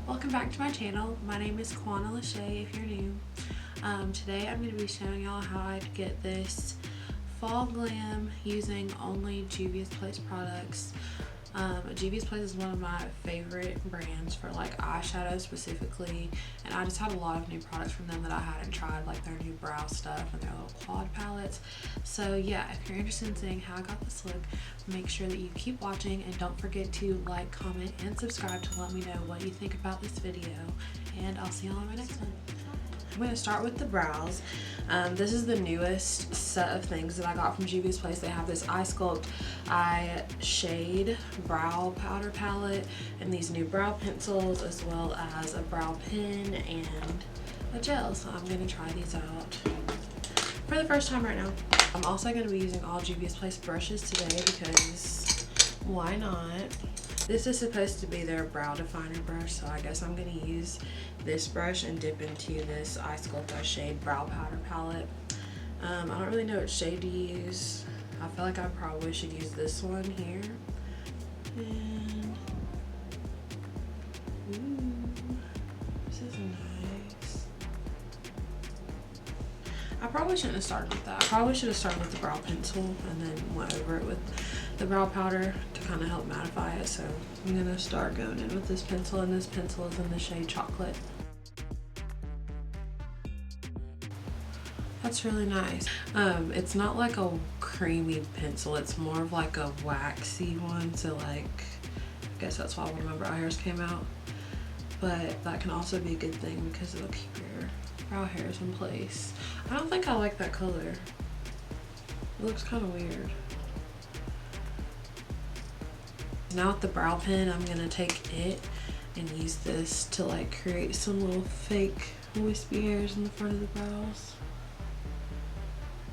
Welcome back to my channel. My name is Kwana Lachey if you're new. Today I'm going to be showing y'all how I get this fall glam using only Juvia's Place products. Juvia's Place is one of my favorite brands for like eyeshadow specifically, and I just had a lot of new products from them that I hadn't tried, like their new brow stuff and their little quad palettes. So yeah, if you're interested in seeing how I got this look, make sure that you keep watching and don't forget to like, comment, and subscribe to let me know what you think about this video, and I'll see y'all in my next one. I'm going to start with the brows. This is the newest set of things that I got from Juvia's Place. They have this Sculpt Eyeshadow brow powder palette and these new brow pencils, as well as a brow pen and a gel. So I'm going to try these out for the first time right now. I'm also going to be using all Juvia's Place brushes today because why not? This is supposed to be their brow definer brush, so I guess I'm going to use this brush and dip into this Sculpt Eyeshadow brow powder palette. I don't really know what shade to use. I feel like I probably should use this one here. And ooh, this is nice. I probably shouldn't have started with that. I probably should have started with the brow pencil and then went over it with the brow powder to kind of help mattify it. So I'm going to start going in with this pencil, and this pencil is in the shade Chocolate. That's really nice. It's not like a creamy pencil, it's more of like a waxy one, so like I guess that's why one of my brow hairs came out, but that can also be a good thing because it'll keep your brow hairs in place. I don't think I like that color. It looks kind of weird. Now with the brow pen, I'm gonna take it and use this to like create some little fake wispy hairs in the front of the brows.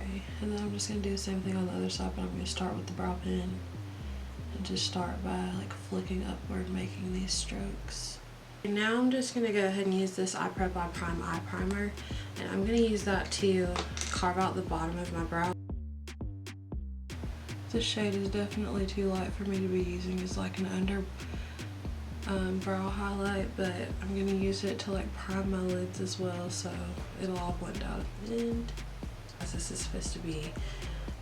Okay, and then I'm just gonna do the same thing on the other side, but I'm gonna start with the brow pen and just start by like flicking upward, making these strokes. And now I'm just gonna go ahead and use this Eye Prep Eye Prime eye primer, and I'm gonna use that to carve out the bottom of my brow. This shade is definitely too light for me to be using as like an under brow highlight, but I'm gonna use it to like prime my lids as well, so it'll all blend out at the end. This is supposed to be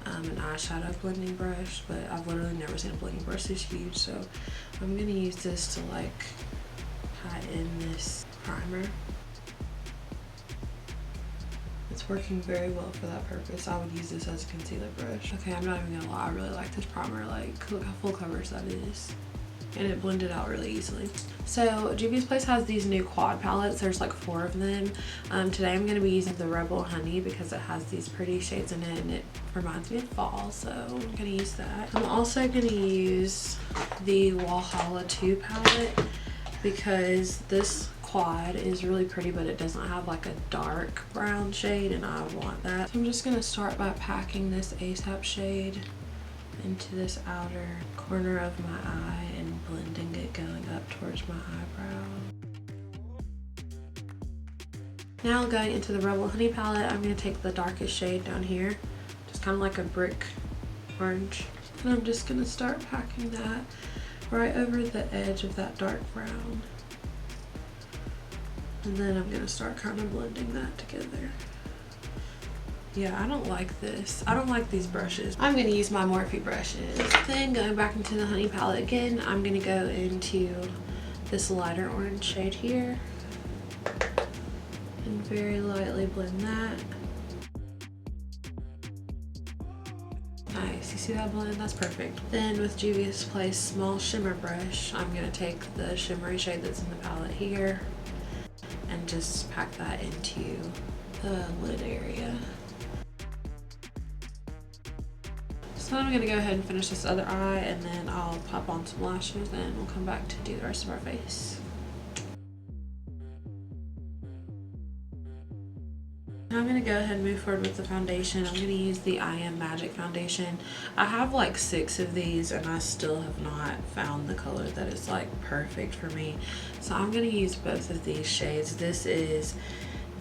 an eyeshadow blending brush, but I've literally never seen a blending brush this huge, so I'm gonna use this to like pat in this primer. It's working very well for that purpose. I would use this as a concealer brush. Okay, I'm not even gonna lie, I really like this primer. Like, look how full coverage that is. And it blended out really easily. So Juvia's Place has these new quad palettes. There's like 4 of them. Today I'm gonna be using the Rebel Honey because it has these pretty shades in it and it reminds me of fall, so I'm gonna use that. I'm also gonna use the Walhalla 2 palette because this quad is really pretty, but it doesn't have like a dark brown shade, and I want that. So I'm just gonna start by packing this ASAP shade into this outer corner of my eye and blending it going up towards my eyebrow. Now going into the Rebel Honey palette, I'm gonna take the darkest shade down here, just kind of like a brick orange, and I'm just gonna start packing that right over the edge of that dark brown. And then I'm gonna start kind of blending that together. Yeah, I don't like this. I don't like these brushes. I'm gonna use my Morphe brushes. Then going back into the Honey palette again, I'm gonna go into this lighter orange shade here and very lightly blend that. Nice, you see that blend? That's perfect. Then with Juvia's Place small shimmer brush, I'm gonna take the shimmery shade that's in the palette here and just pack that into the lid area. So I'm gonna go ahead and finish this other eye, and then I'll pop on some lashes and we'll come back to do the rest of our face. Now I'm gonna go ahead and move forward with the foundation. I'm gonna use the I Am Magic foundation. I have like 6 of these and I still have not found the color that is like perfect for me. So I'm gonna use both of these shades. This is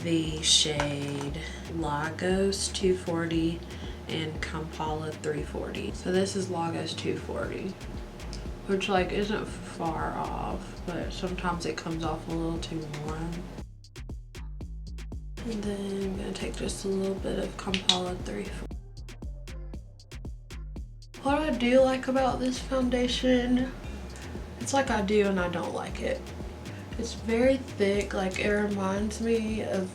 the shade Lagos 240 and Kampala 340. So this is Lagos 240. which like isn't far off, but sometimes it comes off a little too warm. And then I'm gonna take just a little bit of Kampala 3. What I do like about this foundation, it's like I do and I don't like it. It's very thick, like it reminds me of,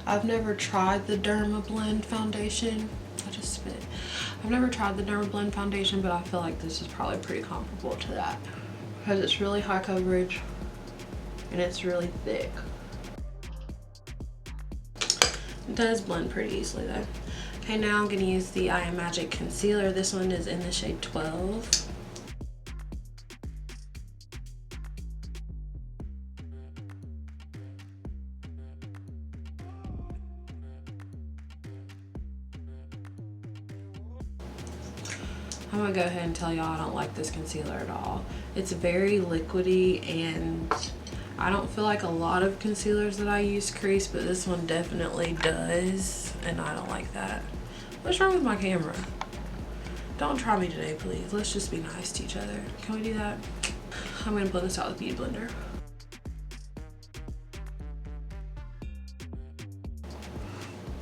I've never tried the Derma Blend foundation. I just spit. I've never tried the Derma Blend foundation, but I feel like this is probably pretty comparable to that because it's really high coverage and it's really thick. It does blend pretty easily though. Okay, now I'm going to use the I Am Magic concealer. This one is in the shade 12. I'm gonna go ahead and tell y'all I don't like this concealer at all. It's very liquidy and I don't feel like a lot of concealers that I use crease, but this one definitely does, and I don't like that. What's wrong with my camera? Don't try me today, please. Let's just be nice to each other. Can we do that? I'm gonna blend this out with the Beauty Blender.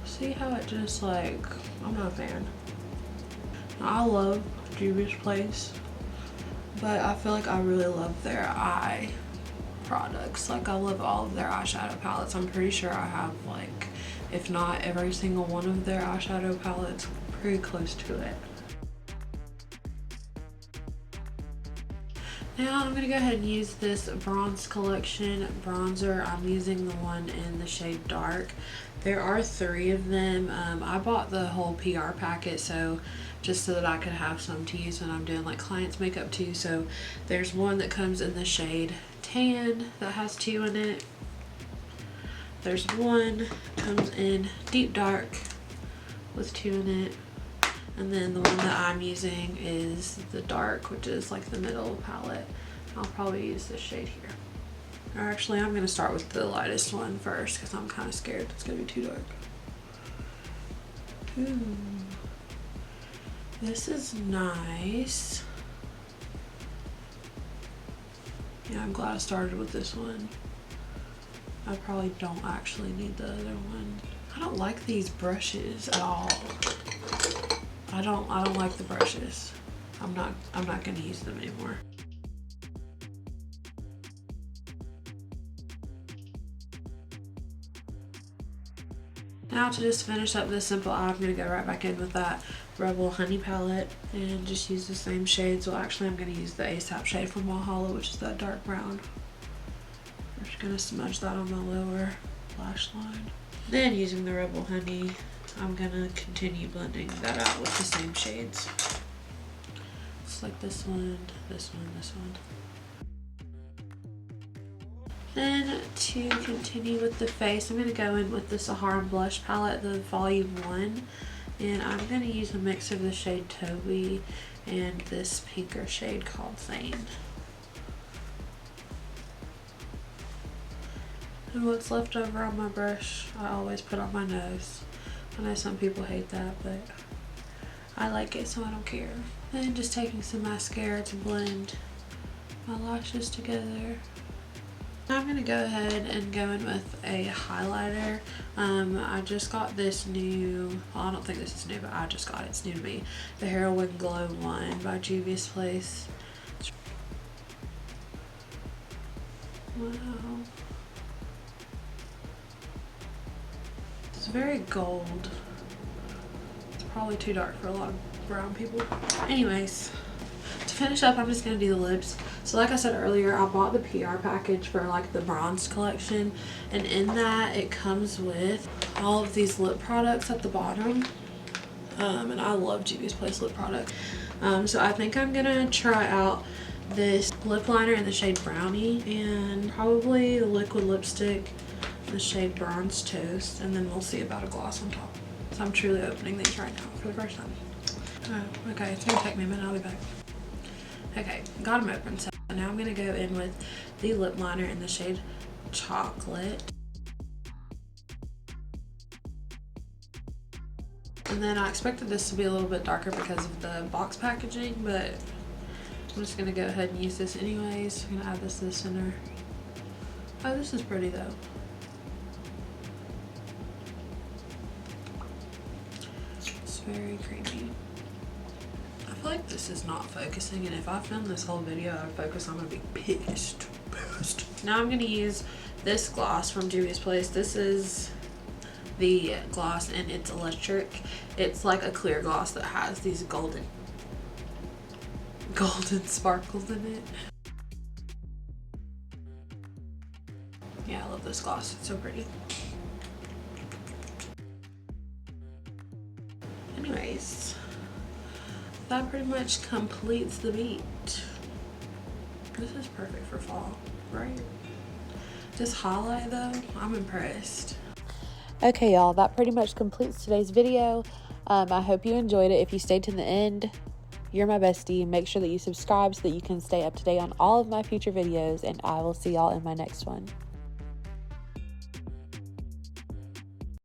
See how it just like, I'm not a fan. I love Juvia's Place, but I feel like I really love their eye products. Like I love all of their eyeshadow palettes. I'm pretty sure I have like, if not every single one of their eyeshadow palettes, pretty close to it. Now I'm gonna go ahead and use this Bronze Collection bronzer. I'm using the one in the shade Dark. There are 3 of them. I bought the whole PR packet just so that I could have some to use when I'm doing like clients makeup too. So there's one that comes in the shade Tan that has 2 in it. There's one comes in Deep Dark with 2 in it. And then the one that I'm using is the Dark, which is like the middle palette. I'll probably use this shade here. Or actually, I'm gonna start with the lightest one first because I'm kind of scared it's gonna be too dark. Ooh. This is nice. Yeah, I'm glad I started with this one. I probably don't actually need the other one. I don't like these brushes at all. I don't like the brushes. I'm not gonna use them anymore. Now to just finish up this simple eye, I'm gonna go right back in with that Rebel Honey palette and just use the same shades. Well, actually I'm gonna use the ASAP shade from Walhalla, which is that dark brown. I'm just gonna smudge that on my lower lash line. Then using the Rebel Honey, I'm gonna continue blending that out with the same shades. It's like this one, this one, this one. Then to continue with the face, I'm gonna go in with the Saharan blush palette, the volume 1. And I'm gonna use a mix of the shade Toby and this pinker shade called Zane. And what's left over on my brush, I always put on my nose. I know some people hate that, but I like it, so I don't care. Then just taking some mascara to blend my lashes together. I'm gonna go ahead and go in with a highlighter. I just got this new, well, I don't think this is new, but I just got it, it's new to me. The Heroin Glow 1 by Juvia's Place. Wow. It's very gold. It's probably too dark for a lot of brown people. Anyways, to finish up, I'm just gonna do the lips. So like I said earlier, I bought the PR package for like the Bronze Collection, and in that it comes with all of these lip products at the bottom. And I love Juvia's Place lip product. So I think I'm gonna try out this lip liner in the shade Brownie and probably the liquid lipstick in the shade Bronze Toast, and then we'll see about a gloss on top. So I'm truly opening these right now for the first time. Oh, okay, it's gonna take me a minute, I'll be back. Okay, got them open. So now I'm gonna go in with the lip liner in the shade Chocolate. And then I expected this to be a little bit darker because of the box packaging, but I'm just gonna go ahead and use this anyways. I'm gonna add this to the center. Oh, this is pretty though. It's very creamy. I feel like this is not focusing, and if I film this whole video out of focus, I'm gonna be pissed. Now I'm gonna use this gloss from Juvia's Place. This is the gloss and it's electric. It's like a clear gloss that has these golden sparkles in it. Yeah, I love this gloss. It's so pretty. Anyways, that pretty much completes the beat. This is perfect for fall, right? This highlight though, I'm impressed. Okay, y'all, that pretty much completes today's video. I hope you enjoyed it. If you stayed to the end, you're my bestie. Make sure that you subscribe so that you can stay up to date on all of my future videos, and I will see y'all in my next one.